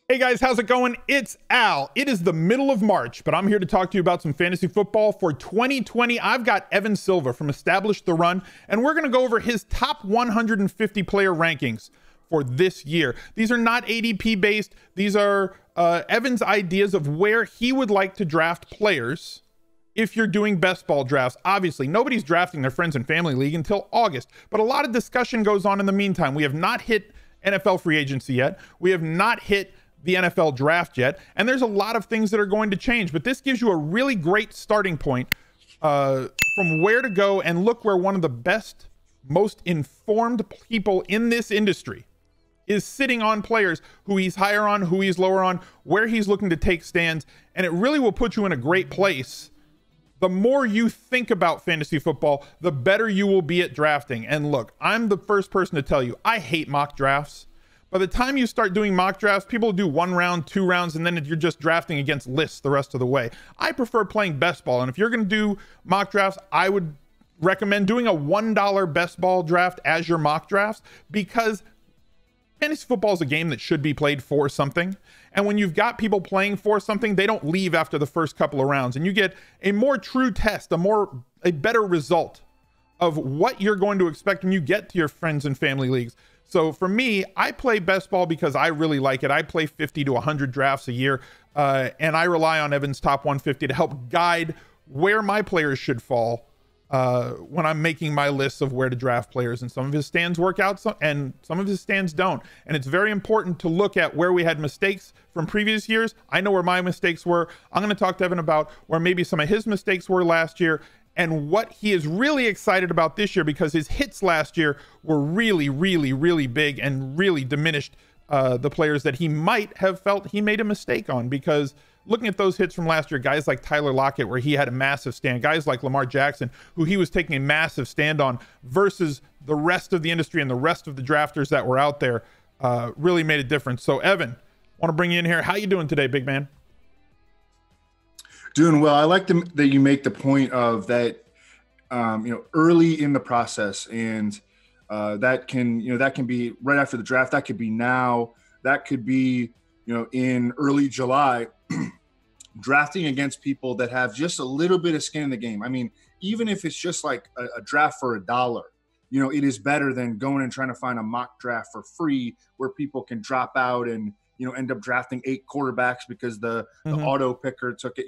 Hey guys, how's it going? It's Al. It is the middle of March, but I'm here to talk to you about some fantasy football for 2020. I've got Evan Silva from Establish the Run, and we're going to go over his top 150 player rankings for this year. These are not ADP based. These are Evan's ideas of where he would like to draft players if you're doing best ball drafts. Obviously, nobody's drafting their friends and family league until August, but a lot of discussion goes on in the meantime. We have not hit NFL free agency yet. We have not hit the NFL draft yet, and there's a lot of things that are going to change, but this gives you a really great starting point from where to go and look where one of the best, most informed people in this industry is sitting on players who he's higher on, who he's lower on, where he's looking to take stands, and it really will put you in a great place. The more you think about fantasy football, the better you will be at drafting. And look, I'm the first person to tell you, I hate mock drafts. By the time you start doing mock drafts, people do 1 round, 2 rounds, and then you're just drafting against lists the rest of the way. I prefer playing best ball, and if you're going to do mock drafts, I would recommend doing a $1 best ball draft as your mock drafts, because fantasy football is a game that should be played for something. And when you've got people playing for something, they don't leave after the first couple of rounds, and you get a more true test, a better result of what you're going to expect when you get to your friends and family leagues. So for me, I play best ball because I really like it. I play 50 to 100 drafts a year, and I rely on Evan's top 150 to help guide where my players should fall when I'm making my lists of where to draft players. And some of his stands work out, and some of his stands don't. And it's very important to look at where we had mistakes from previous years. I know where my mistakes were. I'm going to talk to Evan about where maybe some of his mistakes were last year, and what he is really excited about this year, because his hits last year were really, really, really big and really diminished the players that he might have felt he made a mistake on. Because looking at those hits from last year, guys like Tyler Lockett, where he had a massive stand, guys like Lamar Jackson, who he was taking a massive stand on, versus the rest of the industry and the rest of the drafters that were out there, really made a difference. So Evan, want to bring you in here. How you doing today, big man? Doing well. I like that you make the point of that, early in the process, and that can be right after the draft. That could be now. That could be, in early July, drafting against people that have just a little bit of skin in the game. I mean, even if it's just like a draft for $1, it is better than going and trying to find a mock draft for free where people can drop out and end up drafting 8 quarterbacks because the auto picker took it.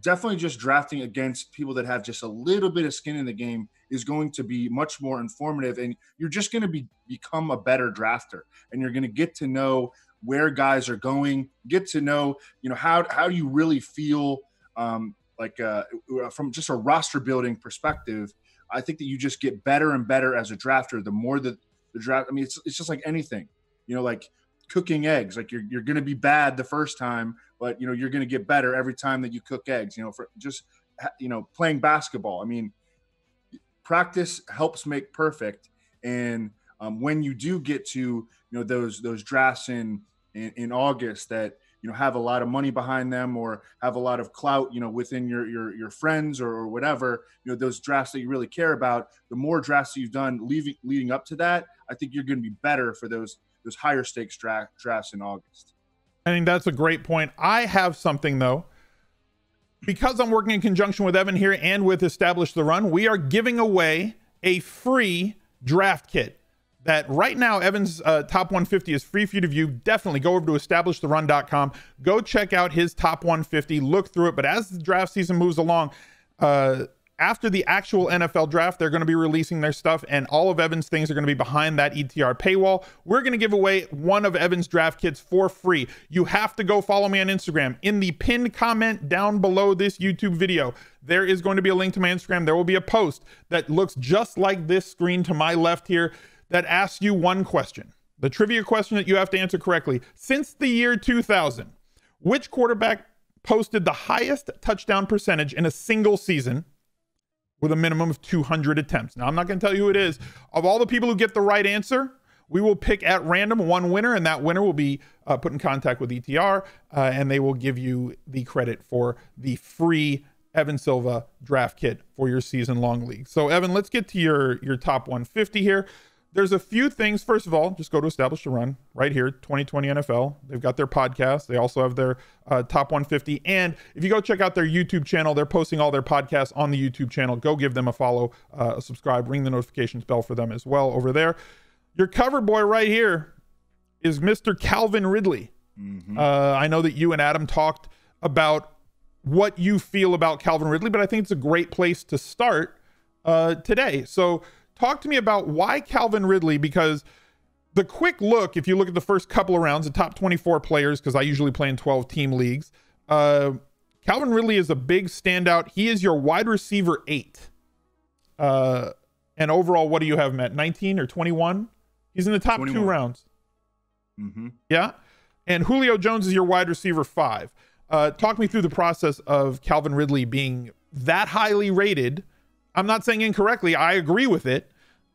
Definitely just drafting against people that have just a little bit of skin in the game is going to be much more informative, and you're just going to become a better drafter, and you're going to get to know where guys are going, get to know, how do you really feel from just a roster building perspective. I think that you just get better and better as a drafter the more that the draft. I mean, it's just like anything, like cooking eggs. Like you're going to be bad the first time, but you're going to get better every time that you cook eggs. For just playing basketball. I mean, practice helps make perfect. And when you do get to those drafts in August that have a lot of money behind them or have a lot of clout within your friends or whatever, those drafts that you really care about, the more drafts that you've done leading up to that, I think you're going to be better for those higher stakes drafts in August. I think that's a great point. I have something though, because I'm working in conjunction with Evan here and with Establish the Run. We are giving away a free draft kit that right now Evan's top 150 is free for you to view. Definitely go over to establishtheRun.com. Go check out his top 150, look through it. But as the draft season moves along, after the actual NFL draft, they're going to be releasing their stuff, and all of Evan's things are going to be behind that ETR paywall. We're going to give away one of Evan's draft kits for free. You have to go follow me on Instagram. In the pinned comment down below this YouTube video, there is going to be a link to my Instagram. There will be a post that looks just like this screen to my left here that asks you one question. The trivia question that you have to answer correctly. Since the year 2000, which quarterback posted the highest touchdown percentage in a single season with a minimum of 200 attempts? Now, I'm not going to tell you who it is. Of all the people who get the right answer, we will pick at random one winner, and that winner will be put in contact with ETR, and they will give you the credit for the free Evan Silva draft kit for your season-long league. So, Evan, let's get to your top 150 here. there's a few things. First of all, just go to Establish the Run right here, 2020 NFL. They've got their podcast. They also have their top 150. And if you go check out their YouTube channel, they're posting all their podcasts on the YouTube channel. Go give them a follow, a subscribe, ring the notifications bell for them as well over there. Your cover boy right here is Mr. Calvin Ridley. I know that you and Adam talked about what you feel about Calvin Ridley, but I think it's a great place to start today. So talk to me about why Calvin Ridley, because the quick look, if you look at the first couple of rounds, the top 24 players, because I usually play in 12-team leagues, Calvin Ridley is a big standout. He is your wide receiver 8. And overall, what do you have him at, 19 or 21? He's in the top 21. 2 rounds. Yeah? And Julio Jones is your wide receiver 5. Talk me through the process of Calvin Ridley being that highly rated. I'm not saying incorrectly. I agree with it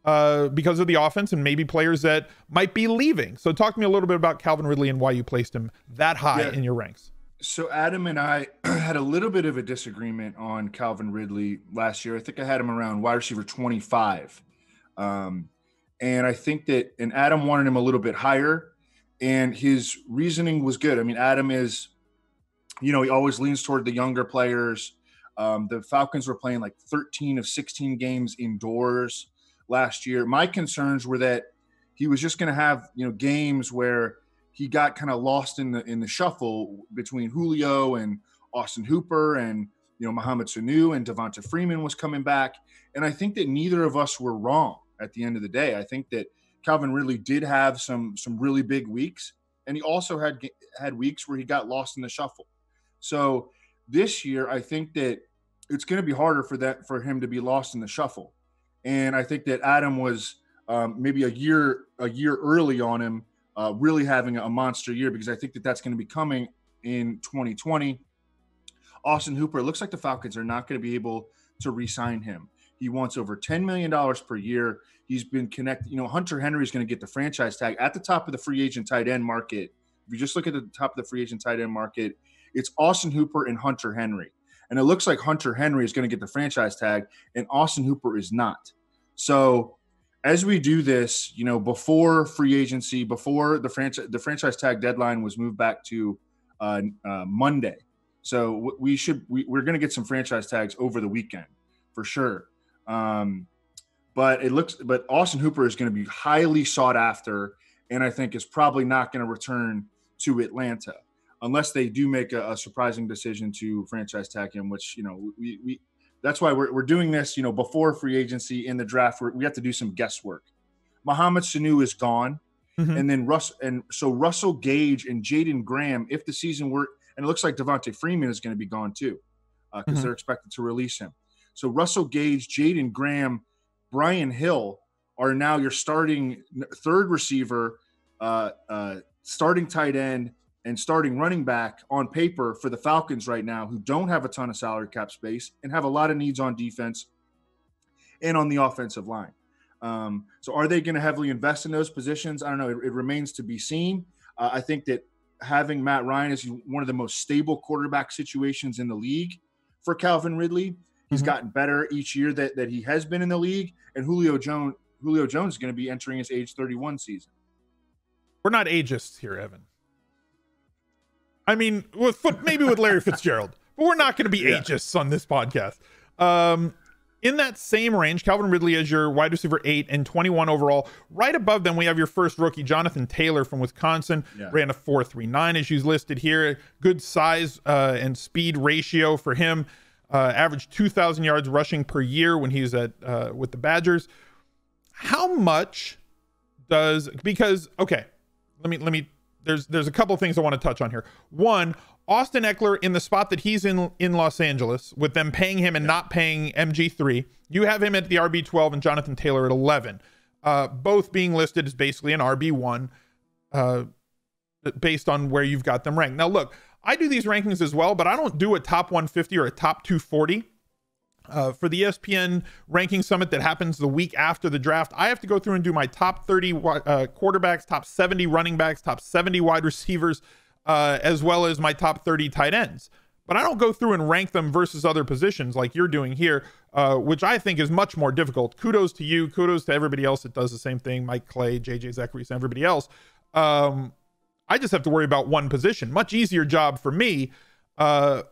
because of the offense and maybe players that might be leaving. So talk to me a little bit about Calvin Ridley and why you placed him that high in your ranks. So Adam and I had a little bit of a disagreement on Calvin Ridley last year. I think I had him around wide receiver 25. And I think that, and Adam wanted him a little bit higher, and his reasoning was good. I mean, Adam is, he always leans toward the younger players. The Falcons were playing like 13 of 16 games indoors last year. My concerns were that he was just going to have, games where he got kind of lost in the shuffle between Julio and Austin Hooper and, Mohamed Sanu, and Devonta Freeman was coming back. And I think that neither of us were wrong at the end of the day. I think that Calvin Ridley did have some really big weeks, and he also had weeks where he got lost in the shuffle. So this year, I think that it's going to be harder for him to be lost in the shuffle. And I think that Adam was maybe a year early on him, really having a monster year, because I think that that's going to be coming in 2020. Austin Hooper, it looks like the Falcons are not going to be able to re-sign him. He wants over $10 million per year. He's been connected. Hunter Henry is going to get the franchise tag at the top of the free agent tight end market. If you just look at the top of the free agent tight end market, it's Austin Hooper and Hunter Henry. And it looks like Hunter Henry is going to get the franchise tag, and Austin Hooper is not. So as we do this, before free agency, before the franchise tag deadline was moved back to Monday. So we're going to get some franchise tags over the weekend for sure. But Austin Hooper is going to be highly sought after, and I think is probably not going to return to Atlanta unless they do make a surprising decision to franchise tag him, which, we that's why we're doing this, before free agency in the draft. We have to do some guesswork. Mohamed Sanu is gone. And then Russell Gage and Jaden Graham, if the season were, and it looks like Devonta Freeman is going to be gone too, because they're expected to release him. So Russell Gage, Jaden Graham, Brian Hill are now your starting third receiver, starting tight end, and starting running back on paper for the Falcons right now, who don't have a ton of salary cap space and have a lot of needs on defense and on the offensive line. So are they going to heavily invest in those positions? I don't know. It remains to be seen. I think that having Matt Ryan is one of the most stable quarterback situations in the league for Calvin Ridley. He's gotten better each year that he has been in the league. And Julio Jones is going to be entering his age 31 season. We're not ageists here, Evan. I mean, maybe with Larry Fitzgerald, but we're not going to be ageists on this podcast. In that same range, Calvin Ridley is your wide receiver 8 and 21 overall. Right above them, we have your first rookie, Jonathan Taylor from Wisconsin. Ran a 4.39 as he's listed here. Good size and speed ratio for him. Averaged 2,000 yards rushing per year when he was with the Badgers. How much does, because, okay, let me there's a couple of things I want to touch on here. One, Austin Eckler in the spot that he's in Los Angeles, with them paying him and not paying MG3, you have him at the RB12 and Jonathan Taylor at 11, both being listed as basically an RB1 based on where you've got them ranked. Now, look, I do these rankings as well, but I don't do a top 150 or a top 240. For the ESPN ranking summit that happens the week after the draft, I have to go through and do my top 30 quarterbacks, top 70 running backs, top 70 wide receivers, as well as my top 30 tight ends. but I don't go through and rank them versus other positions like you're doing here, which I think is much more difficult. Kudos to you. Kudos to everybody else that does the same thing. Mike Clay, JJ Zacharias, and everybody else. I just have to worry about one position. Much easier job for me. But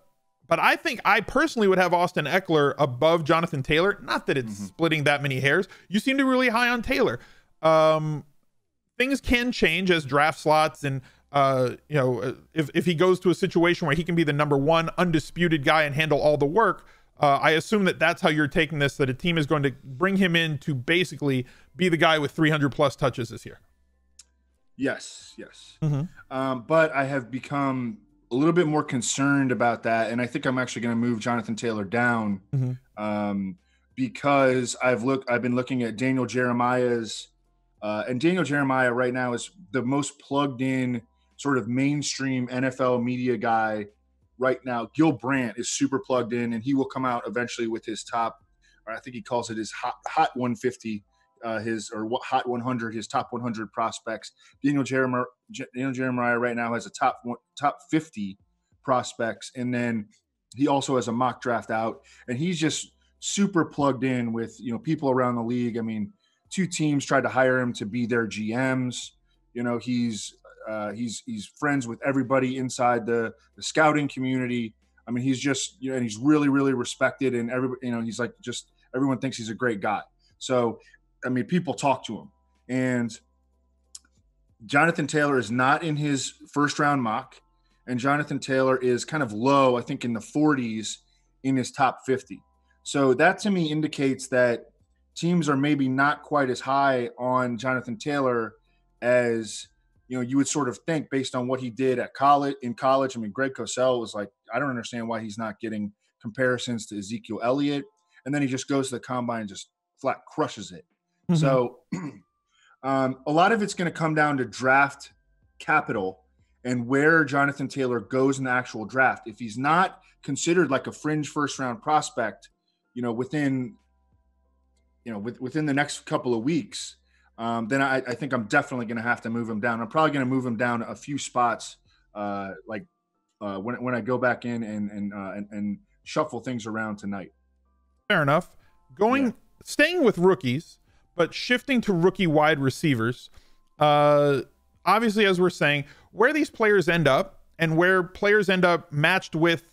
I think I personally would have Austin Eckler above Jonathan Taylor. Not that it's splitting that many hairs. You seem to be really high on Taylor. Things can change as draft slots and if he goes to a situation where he can be the number one undisputed guy and handle all the work, I assume that that's how you're taking this, that a team is going to bring him in to basically be the guy with 300 plus touches this year. Yes. But I have become a little bit more concerned about that. And I think I'm actually going to move Jonathan Taylor down because I've been looking at Daniel Jeremiah's and Daniel Jeremiah right now is the most plugged in sort of mainstream NFL media guy right now. Gil Brandt is super plugged in, and he will come out eventually with his top, or I think he calls it his hot 150, hot 100, his top 100 prospects. Daniel Jeremiah right now has a top 50 prospects, and then he also has a mock draft out, and he's just super plugged in with people around the league. I mean, 2 teams tried to hire him to be their GMs. He's friends with everybody inside the scouting community. I mean, he's just and he's really, really respected, and everybody he's like just everyone thinks he's a great guy. So I mean, people talk to him, and Jonathan Taylor is not in his first round mock, and Jonathan Taylor is kind of low, I think in the 40s in his top 50. So that to me indicates that teams are maybe not quite as high on Jonathan Taylor as you would sort of think based on what he did in college. I mean, Greg Cosell was like, I don't understand why he's not getting comparisons to Ezekiel Elliott. And then he just goes to the combine and just flat crushes it. So a lot of it's going to come down to draft capital and where Jonathan Taylor goes in the actual draft. If he's not considered like a fringe first round prospect, within the next couple of weeks, then I think I'm definitely going to have to move him down. I'm probably going to move him down a few spots, when I go back in and shuffle things around tonight. Fair enough. Staying with rookies, but shifting to rookie wide receivers. Obviously, as we're saying, where these players end up and where players end up matched with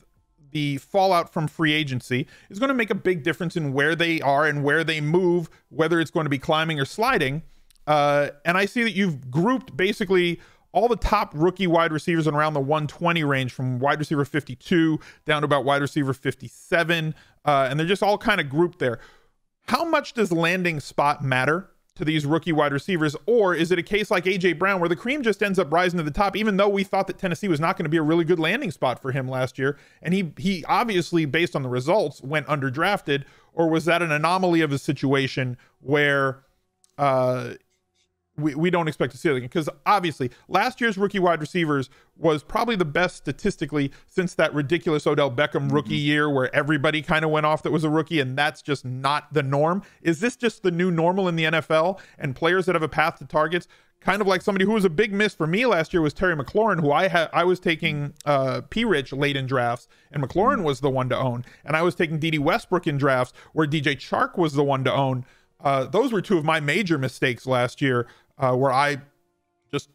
the fallout from free agency is going to make a big difference in where they are and where they move, whether it's going to be climbing or sliding. And I see that you've grouped basically all the top rookie wide receivers in around the 120 range, from wide receiver 52 down to about wide receiver 57. And they're just all kind of grouped there. How much does landing spot matter to these rookie wide receivers? Or is it a case like A.J. Brown where the cream just ends up rising to the top, even though we thought that Tennessee was not going to be a really good landing spot for him last year? And he obviously, based on the results, went underdrafted. Or was that an anomaly of a situation where we don't expect to see it? Because obviously last year's rookie wide receivers was probably the best statistically since that ridiculous Odell Beckham rookie year where everybody kind of went off that was a rookie, and that's just not the norm. Is this just the new normal in the NFL, and players that have a path to targets? Kind of like somebody who was a big miss for me last year was Terry McLaurin, who I was taking P-Rich late in drafts, and McLaurin was the one to own. And I was taking D.D. Westbrook in drafts where DJ Chark was the one to own. Those were 2 of my major mistakes last year, where I just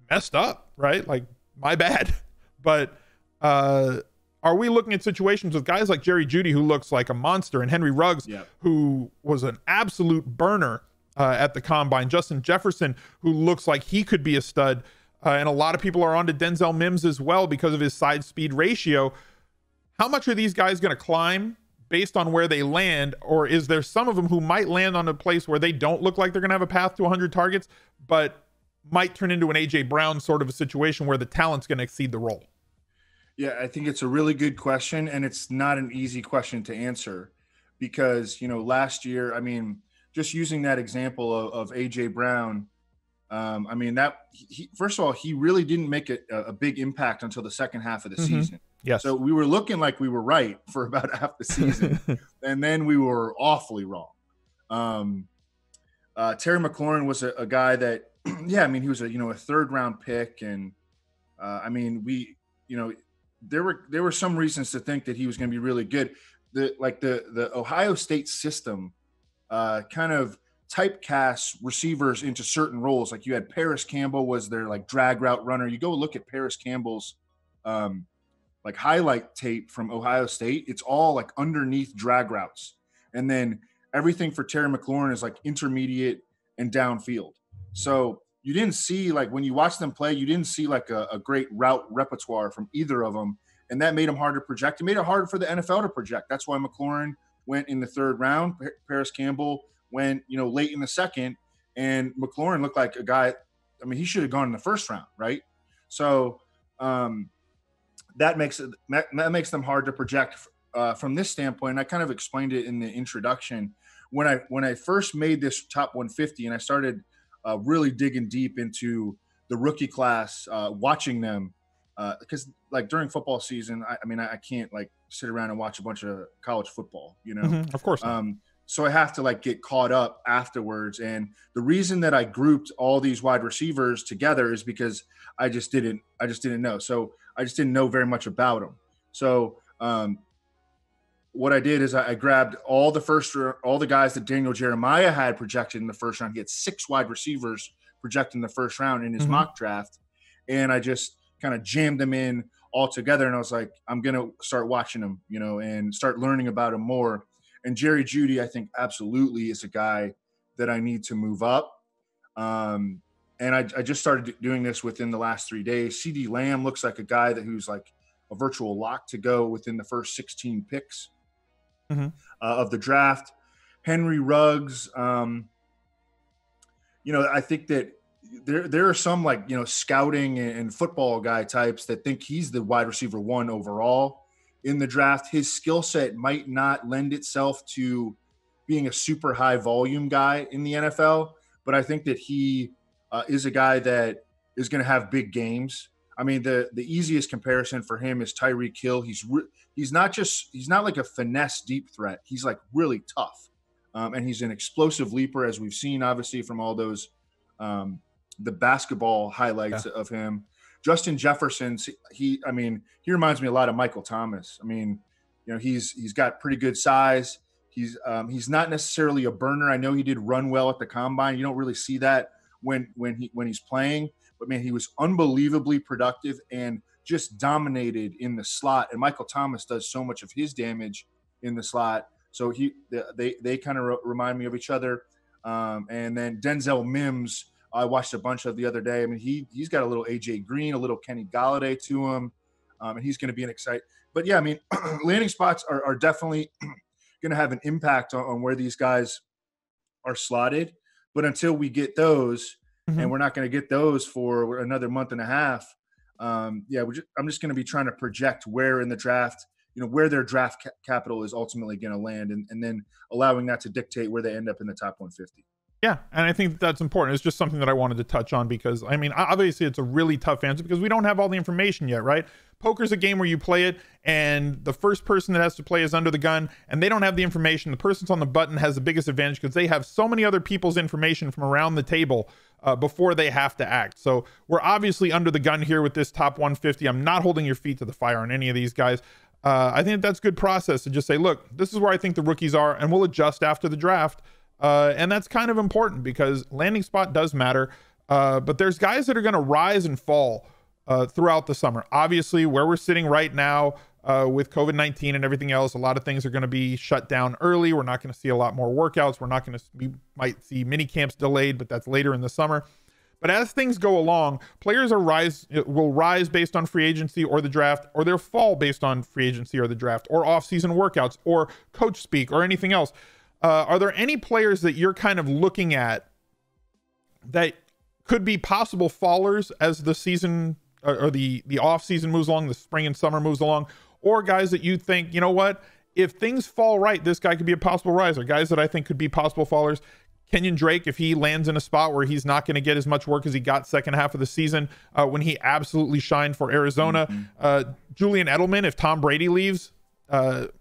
messed up, right? Like, my bad. But are we looking at situations with guys like Jerry Jeudy, who looks like a monster, and Henry Ruggs, who was an absolute burner at the combine, Justin Jefferson, who looks like he could be a stud, and a lot of people are on to Denzel Mims as well because of his side speed ratio. How much are these guys going to climb based on where they land? Or is there some of them who might land on a place where they don't look like they're going to have a path to 100 targets, but might turn into an A.J. Brown sort of a situation where the talent's going to exceed the role? Yeah, I think it's a really good question, and it's not an easy question to answer because, last year, I mean, just using that example of A.J. Brown, I mean, first of all, he really didn't make a big impact until the second half of the season. Yes. So we were looking like we were right for about half the season, and then we were awfully wrong. Terry McLaurin was a guy that, he was a 3rd round pick, and I mean, there were some reasons to think that he was going to be really good. The Ohio State system kind of typecast receivers into certain roles. Like you had Paris Campbell was their like drag route runner. You go look at Paris Campbell's like highlight tape from Ohio State. It's all like underneath drag routes. And then everything for Terry McLaurin is like intermediate and downfield. So you didn't see, like when you watch them play, you didn't see like a great route repertoire from either of them. And that made them hard to project. It made it hard for the NFL to project. That's why McLaurin went in the third round. Paris Campbell went, late in the second. And McLaurin looked like a guy, I mean, he should have gone in the first round, right? So that makes them hard to project from this standpoint. And I kind of explained it in the introduction. When I first made this top 150 and I started really digging deep into the rookie class, watching them, because like during football season, I can't like sit around and watch a bunch of college football, Of course not. So I have to like get caught up afterwards. And the reason that I grouped all these wide receivers together is because I just didn't know. So I just didn't know very much about them. So what I did is I grabbed all the guys that Daniel Jeremiah had projected in the first round. He had 6 wide receivers projected in the first round in his mock draft. And I just kind of jammed them in all together. And I was like, I'm going to start watching them, and start learning about him more. And Jerry Jeudy, I think absolutely is a guy that I need to move up. And I just started doing this within the last 3 days. CeeDee Lamb looks like a guy who's like a virtual lock to go within the first 16 picks of the draft. Henry Ruggs, I think that there are some like, scouting and football guy types that think he's the wide receiver 1 overall in the draft. His skill set might not lend itself to being a super high volume guy in the NFL, but I think that he is a guy that is going to have big games. I mean, the easiest comparison for him is Tyreek Hill. He's not like a finesse deep threat. He's like really tough. And he's an explosive leaper, as we've seen, obviously, from all those the basketball highlights of him. Justin Jefferson, he reminds me a lot of Michael Thomas. I mean, he's got pretty good size. He's not necessarily a burner. I know he did run well at the combine. You don't really see that when he's playing, but man, he was unbelievably productive and just dominated in the slot. And Michael Thomas does so much of his damage in the slot. So they kind of remind me of each other. And then Denzel Mims, I watched a bunch of the other day. I mean, he's got a little AJ Green, a little Kenny Galladay to him, and he's going to be an excite. But yeah, I mean, landing spots are definitely going to have an impact on where these guys are slotted. But until we get those, and we're not going to get those for another month and a half, I'm just going to be trying to project where in the draft, where their draft capital is ultimately going to land, and then allowing that to dictate where they end up in the top 150. Yeah, and I think that's important. It's just something that I wanted to touch on because, I mean, obviously it's a really tough answer because we don't have all the information yet, right? Poker's a game where you play it, and the first person that has to play is under the gun, and they don't have the information. The person's on the button has the biggest advantage because they have so many other people's information from around the table before they have to act. So we're obviously under the gun here with this top 150. I'm not holding your feet to the fire on any of these guys. I think that's good process to just say, look, this is where I think the rookies are, and we'll adjust after the draft. And that's kind of important because landing spot does matter. But there's guys that are going to rise and fall throughout the summer. Obviously, where we're sitting right now with COVID-19 and everything else, a lot of things are going to be shut down early. We're not going to see a lot more workouts. We might see mini camps delayed, but that's later in the summer. But as things go along, players will rise based on free agency or the draft, or they'll fall based on free agency or the draft, or off-season workouts, or coach speak, or anything else. Are there any players that you're kind of looking at that could be possible fallers as the season or the off season moves along, the spring and summer moves along, or guys that you think, you know what, if things fall right, this guy could be a possible riser? Guys that I think could be possible fallers. Kenyon Drake, if he lands in a spot where he's not going to get as much work as he got second half of the season when he absolutely shined for Arizona. Julian Edelman, if Tom Brady leaves,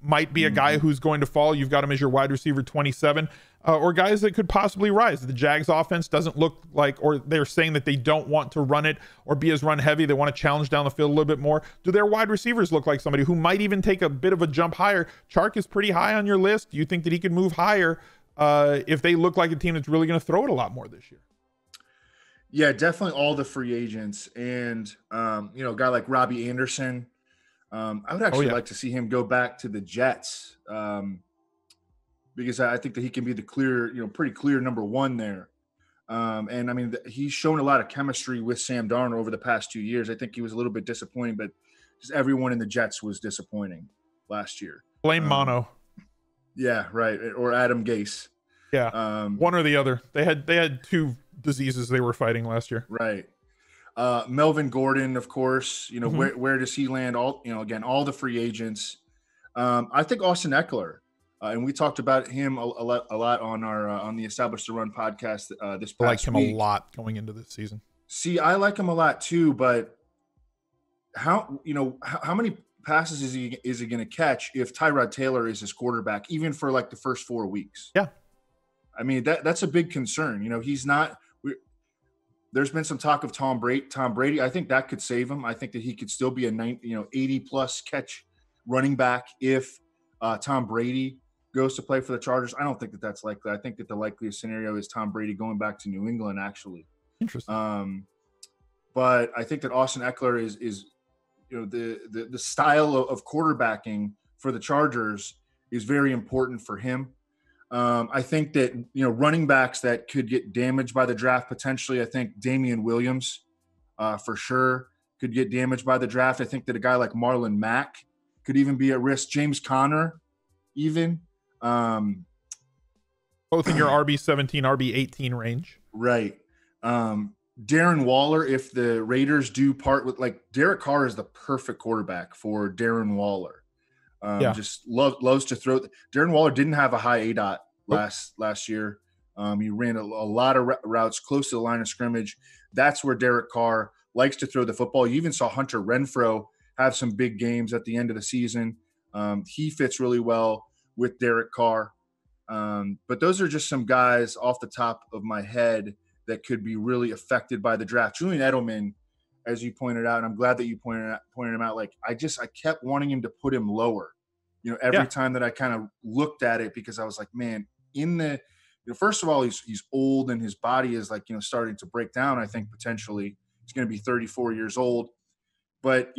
might be a guy who's going to fall. You've got him as your wide receiver 27, or guys that could possibly rise. The Jags offense doesn't look like, or they're saying that they don't want to run it or be as run heavy. They want to challenge down the field a little bit more. Do their wide receivers look like somebody who might even take a bit of a jump higher? Chark is pretty high on your list. Do you think that he could move higher if they look like a team that's really going to throw it a lot more this year? Yeah, definitely all the free agents, and a guy like Robbie Anderson. I would actually like to see him go back to the Jets, because I think that he can be the clear, pretty clear number one there. And I mean, he's shown a lot of chemistry with Sam Darnold over the past 2 years. I think he was a little bit disappointing, but just everyone in the Jets was disappointing last year. Blame Mono. Yeah, right. Or Adam Gase. Yeah, one or the other. They had two diseases they were fighting last year. Right. Melvin Gordon, of course, where does he land? All the free agents. I think Austin Eckler, and we talked about him a lot on our on the Establish the Run podcast this past week. I like him a lot going into this season. See, I like him a lot too, but how many passes is he going to catch if Tyrod Taylor is his quarterback, even for like the first 4 weeks? Yeah, I mean that's a big concern. He's not. There's been some talk of Tom Brady. I think that could save him. I think that he could still be a 80-plus catch running back if Tom Brady goes to play for the Chargers. I don't think that that's likely. I think that the likeliest scenario is Tom Brady going back to New England, actually. Interesting. But I think that Austin Eckler is the style of quarterbacking for the Chargers is very important for him. I think that, running backs that could get damaged by the draft potentially, I think Damian Williams for sure could get damaged by the draft. I think that a guy like Marlon Mack could even be at risk. James Conner even. Both in your RB17, RB18 range. Right. Darren Waller, if the Raiders do part with, Derek Carr is the perfect quarterback for Darren Waller. Just loves to throw. Darren Waller didn't have a high ADOT last year. He ran a lot of routes close to the line of scrimmage. That's where Derek Carr likes to throw the football. You even saw Hunter Renfrow have some big games at the end of the season. He fits really well with Derek Carr. But those are just some guys off the top of my head that could be really affected by the draft. Julian Edelman, as you pointed out, and I'm glad that you pointed him out. I kept wanting him to put him lower, every time that I kind of looked at it, because I was like, man, first of all, he's old and his body is starting to break down. I think potentially he's going to be 34 years old, but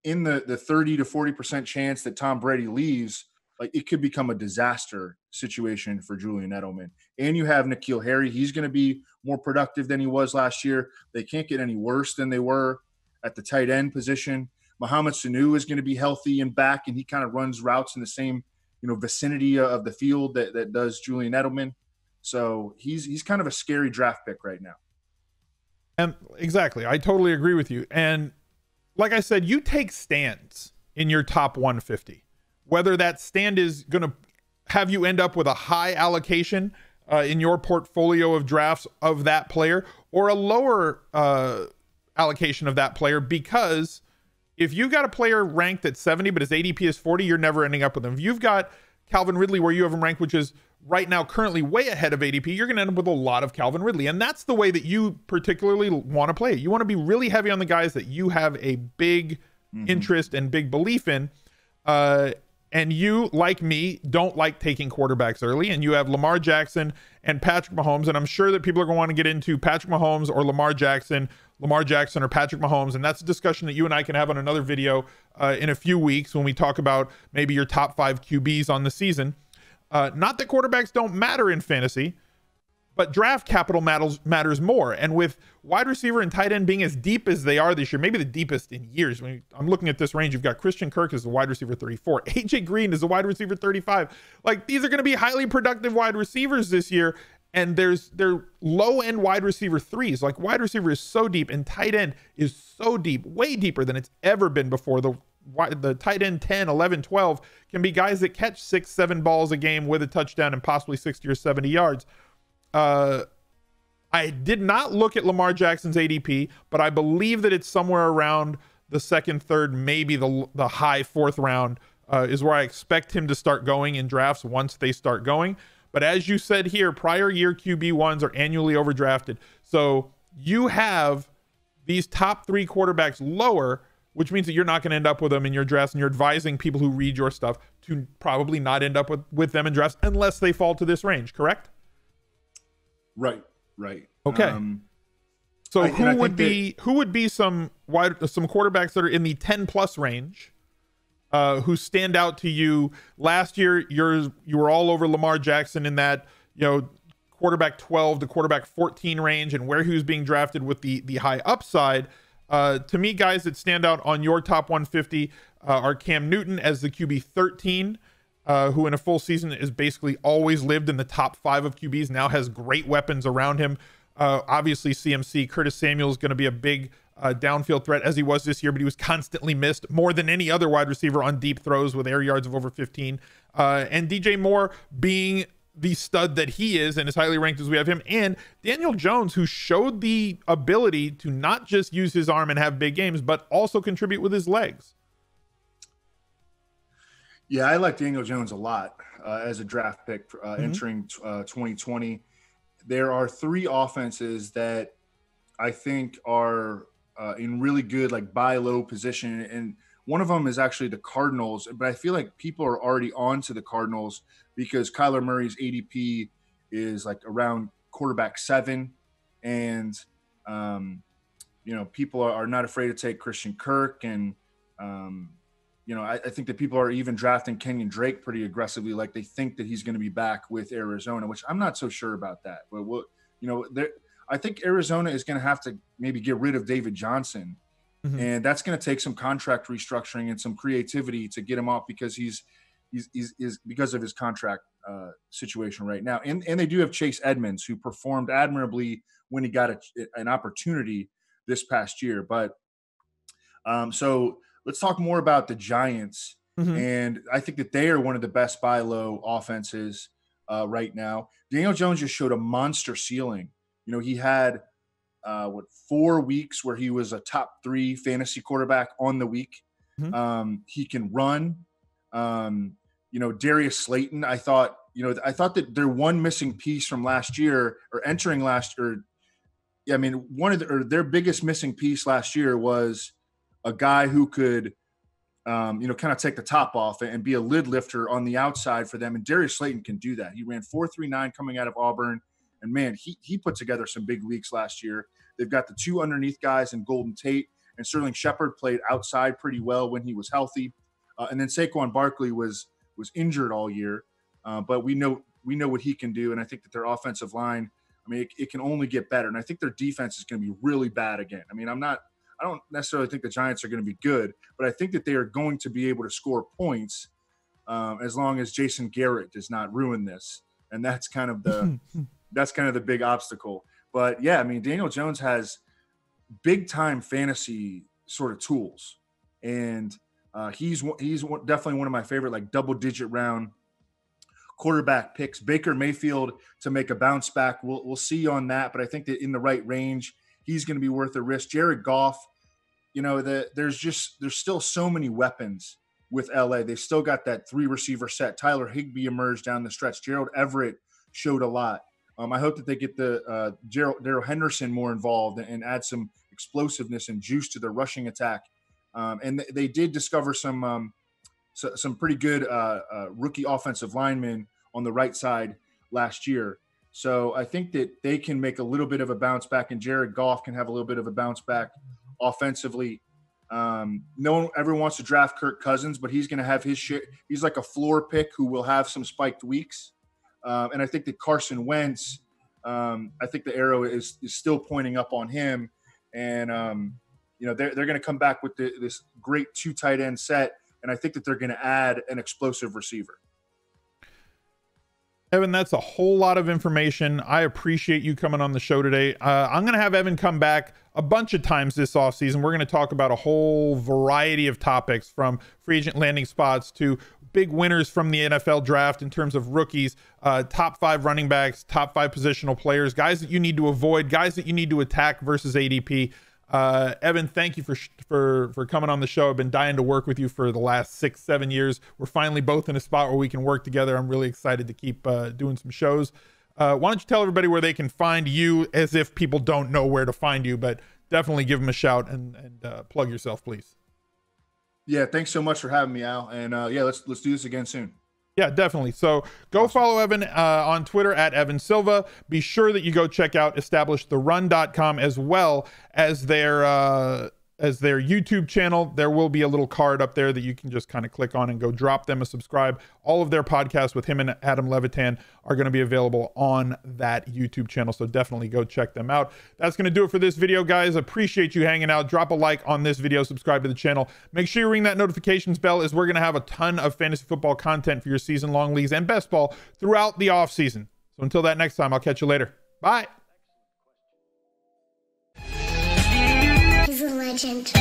in the 30 to 40% chance that Tom Brady leaves, it could become a disaster situation for Julian Edelman. And you have N'Keal Harry. He's going to be more productive than he was last year. They can't get any worse than they were at the tight end position. Mohamed Sanu is going to be healthy and back, and he kind of runs routes in the same, vicinity of the field that does Julian Edelman. So he's kind of a scary draft pick right now. And exactly. I totally agree with you. And like I said, you take stands in your top 150. Whether that stand is going to have you end up with a high allocation in your portfolio of drafts of that player, or a lower allocation of that player, because if you've got a player ranked at 70 but his ADP is 40, you're never ending up with him. If you've got Calvin Ridley where you have him ranked, which is right now currently way ahead of ADP, you're going to end up with a lot of Calvin Ridley. And that's the way that you particularly want to play it. You want to be really heavy on the guys that you have a big interest and big belief in. And you, like me, don't like taking quarterbacks early, and you have Lamar Jackson and Patrick Mahomes, and I'm sure that people are going to want to get into Patrick Mahomes or Lamar Jackson or Patrick Mahomes, and that's a discussion that you and I can have on another video in a few weeks when we talk about maybe your top 5 QBs on the season. Not that quarterbacks don't matter in fantasy, but draft capital matters more. And with wide receiver and tight end being as deep as they are this year, maybe the deepest in years. I'm looking at this range. You've got Christian Kirk as the wide receiver 34. AJ Green is the wide receiver 35. These are going to be highly productive wide receivers this year. And they're low end wide receiver 3s. Wide receiver is so deep, and tight end is so deep, way deeper than it's ever been before. The tight end 10, 11, 12 can be guys that catch 6, 7 balls a game with a touchdown and possibly 60 or 70 yards. I did not look at Lamar Jackson's ADP, but I believe that it's somewhere around the second, third, maybe the high 4th round is where I expect him to start going in drafts once they start going. But as you said here, prior year QB1s are annually overdrafted. So you have these top 3 quarterbacks lower, which means that you're not going to end up with them in your drafts, and you're advising people who read your stuff to probably not end up with them in drafts unless they fall to this range, correct? Right. Okay. So who would be some quarterbacks that are in the 10 plus range who stand out to you? Last year you were all over Lamar Jackson in that, quarterback 12 to quarterback 14 range, and where he was being drafted with the high upside. To me, guys that stand out on your top 150 are Cam Newton as the QB 13, who in a full season is basically always lived in the top 5 of QBs, now has great weapons around him. Obviously CMC, Curtis Samuel is going to be a big downfield threat, as he was this year, but he was constantly missed more than any other wide receiver on deep throws with air yards of over 15. And DJ Moore being the stud that he is and as highly ranked as we have him, and Daniel Jones, who showed the ability to not just use his arm and have big games, but also contribute with his legs. Yeah, I like Daniel Jones a lot as a draft pick entering 2020. There are 3 offenses that I think are in really good, like, buy low position. And one of them is actually the Cardinals, but I feel like people are already on to the Cardinals because Kyler Murray's ADP is like around quarterback 7. And, people are not afraid to take Christian Kirk. And, I think that people are even drafting Kenyon Drake pretty aggressively. Like, they think that he's going to be back with Arizona, which I'm not so sure about that. But, I think Arizona is going to have to maybe get rid of David Johnson. And that's going to take some contract restructuring and some creativity to get him off because he's because of his contract situation right now. And they do have Chase Edmonds, who performed admirably when he got an opportunity this past year. But so let's talk more about the Giants. And I think that they are one of the best buy low offenses right now. Daniel Jones just showed a monster ceiling. He had 4 weeks where he was a top 3 fantasy quarterback on the week. He can run. Darius Slayton, I thought that their one missing piece from last year or entering last year. I mean, one of their biggest missing piece last year was a guy who could, kind of take the top off and be a lid lifter on the outside for them. And Darius Slayton can do that. He ran 4.39 coming out of Auburn. And man, he put together some big weeks last year. They've got the 2 underneath guys in Golden Tate, and Sterling Shepard played outside pretty well when he was healthy. And then Saquon Barkley was injured all year, but we know what he can do. And I think that their offensive line, it can only get better. And I think their defense is going to be really bad again. I don't necessarily think the Giants are going to be good, but I think that they are going to be able to score points as long as Jason Garrett does not ruin this. And that's kind of the big obstacle. But yeah, Daniel Jones has big time fantasy sort of tools, and he's definitely one of my favorite, like, double digit round quarterback picks. Baker Mayfield to make a bounce back. We'll see on that, but I think that in the right range, he's going to be worth a risk. Jared Goff, there's still so many weapons with LA. They've still got that 3 receiver set. Tyler Higbee emerged down the stretch. Gerald Everett showed a lot. I hope that they get the Darrell Henderson more involved and add some explosiveness and juice to their rushing attack. And they did discover some pretty good rookie offensive linemen on the right side last year. So I think that they can make a little bit of a bounce back, and Jared Goff can have a little bit of a bounce back offensively. No one ever wants to draft Kirk Cousins, but he's going to have his shit. He's like a floor pick who will have some spiked weeks. And I think that Carson Wentz, I think the arrow is still pointing up on him. And, they're going to come back with this great 2 tight end set. And I think that they're going to add an explosive receiver. Evan, that's a whole lot of information. I appreciate you coming on the show today. I'm going to have Evan come back a bunch of times this offseason. We're going to talk about a whole variety of topics, from free agent landing spots to big winners from the NFL draft in terms of rookies, top 5 running backs, top 5 positional players, guys that you need to avoid, guys that you need to attack versus ADP. Evan, thank you for coming on the show. I've been dying to work with you for the last 6-7 years. We're finally both in a spot where we can work together. I'm really excited to keep doing some shows. Why don't you tell everybody where they can find you, as if people don't know where to find you, but definitely give them a shout and plug yourself, please. Yeah, thanks so much for having me, Al. And yeah, let's do this again soon. Yeah, definitely. So go follow Evan on Twitter at Evan Silva. Be sure that you go check out establishtheRun.com as well as their YouTube channel. There will be a little card up there that you can just kind of click on and go drop them a subscribe. All of their podcasts with him and Adam Levitan are going to be available on that YouTube channel. So definitely go check them out. That's going to do it for this video, guys. Appreciate you hanging out. Drop a like on this video, subscribe to the channel. Make sure you ring that notifications bell, as we're going to have a ton of fantasy football content for your season-long leagues and best ball throughout the off season. So until that next time, I'll catch you later. Bye. He's a legend.